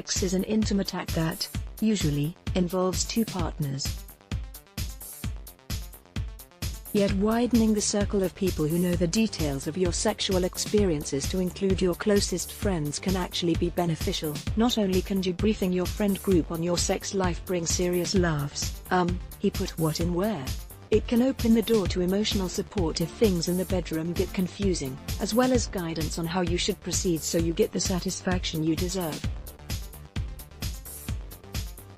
Sex is an intimate act that, usually, involves two partners. Yet widening the circle of people who know the details of your sexual experiences to include your closest friends can actually be beneficial. Not only can debriefing your friend group on your sex life bring serious laughs, he put what in where? It can open the door to emotional support if things in the bedroom get confusing, as well as guidance on how you should proceed so you get the satisfaction you deserve.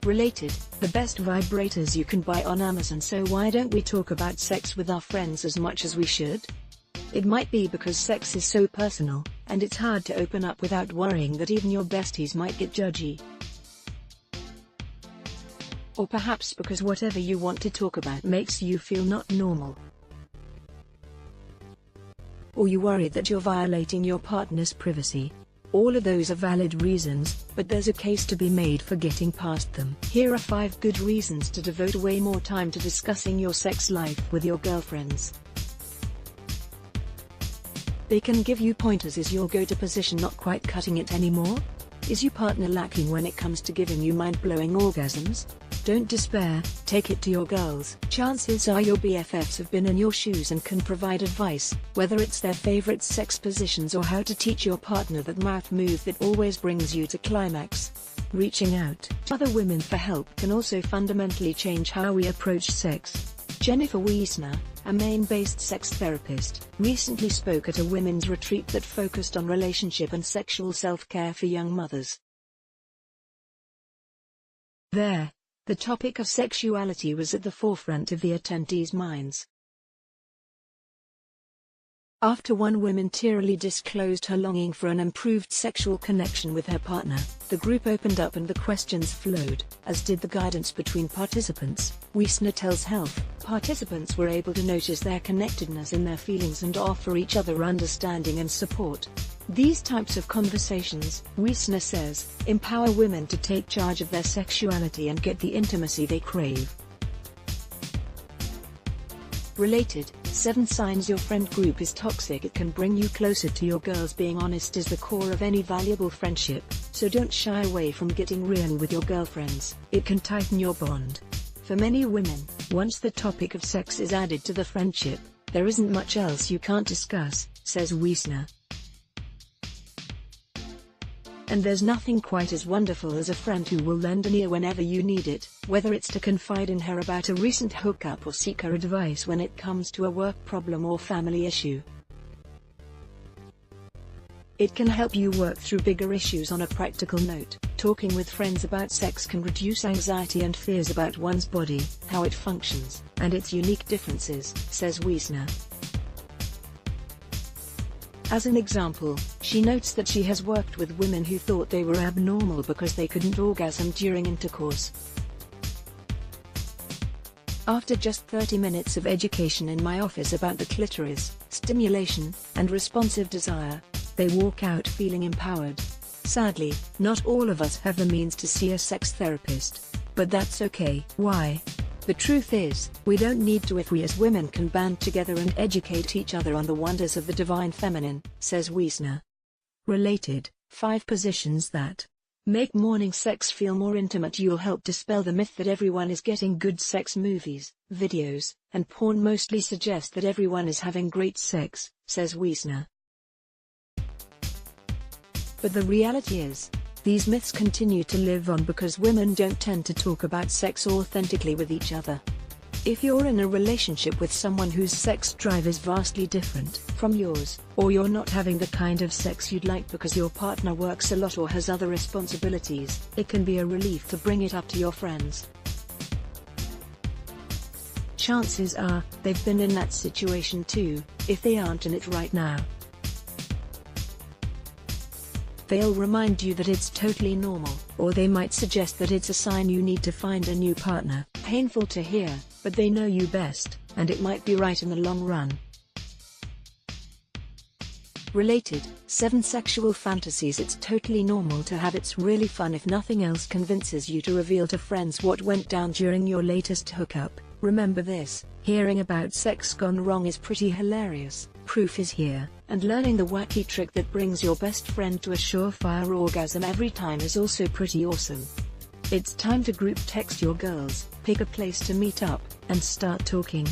Related, the best vibrators you can buy on Amazon. So why don't we talk about sex with our friends as much as we should? It might be because sex is so personal, and it's hard to open up without worrying that even your besties might get judgy. Or perhaps because whatever you want to talk about makes you feel not normal. Or you worry that you're violating your partner's privacy. All of those are valid reasons, but there's a case to be made for getting past them. Here are 5 good reasons to devote way more time to discussing your sex life with your girlfriends. They can give you pointers. Is your go-to position not quite cutting it anymore? Is your partner lacking when it comes to giving you mind-blowing orgasms? Don't despair, take it to your girls. Chances are your BFFs have been in your shoes and can provide advice, whether it's their favorite sex positions or how to teach your partner that mouth move that always brings you to climax. Reaching out to other women for help can also fundamentally change how we approach sex. Jennifer Wiesner, a Maine-based sex therapist, recently spoke at a women's retreat that focused on relationship and sexual self-care for young mothers. There, the topic of sexuality was at the forefront of the attendees' minds. After one woman tearily disclosed her longing for an improved sexual connection with her partner, the group opened up and the questions flowed, as did the guidance between participants. Wiesner tells Health, participants were able to notice their connectedness in their feelings and offer each other understanding and support. These types of conversations, Wiesner says, empower women to take charge of their sexuality and get the intimacy they crave. Related, 7 signs your friend group is toxic. It can bring you closer to your girls. Being honest is the core of any valuable friendship, so don't shy away from getting real with your girlfriends. It can tighten your bond. For many women, once the topic of sex is added to the friendship, there isn't much else you can't discuss, says Wiesner. And there's nothing quite as wonderful as a friend who will lend an ear whenever you need it, whether it's to confide in her about a recent hookup or seek her advice when it comes to a work problem or family issue. It can help you work through bigger issues. On a practical note, talking with friends about sex can reduce anxiety and fears about one's body, how it functions, and its unique differences, says Wiesner. As an example, she notes that she has worked with women who thought they were abnormal because they couldn't orgasm during intercourse. After just 30 minutes of education in my office about the clitoris, stimulation, and responsive desire, they walk out feeling empowered. Sadly, not all of us have the means to see a sex therapist. But that's okay. Why? The truth is, we don't need to if we as women can band together and educate each other on the wonders of the divine feminine, says Wiesner. Related, 5 positions that make morning sex feel more intimate. You'll help dispel the myth that everyone is getting good sex. Movies, videos, and porn mostly suggest that everyone is having great sex, says Wiesner. But the reality is, these myths continue to live on because women don't tend to talk about sex authentically with each other. If you're in a relationship with someone whose sex drive is vastly different from yours, or you're not having the kind of sex you'd like because your partner works a lot or has other responsibilities, it can be a relief to bring it up to your friends. Chances are, they've been in that situation too, if they aren't in it right now. They'll remind you that it's totally normal, or they might suggest that it's a sign you need to find a new partner. Painful to hear, but they know you best, and it might be right in the long run. Related, 7 sexual fantasies. It's totally normal to have. It's really fun if nothing else convinces you to reveal to friends what went down during your latest hookup. Remember this, hearing about sex gone wrong is pretty hilarious. proof is here, and learning the wacky trick that brings your best friend to a surefire orgasm every time is also pretty awesome. It's time to group text your girls, pick a place to meet up, and start talking.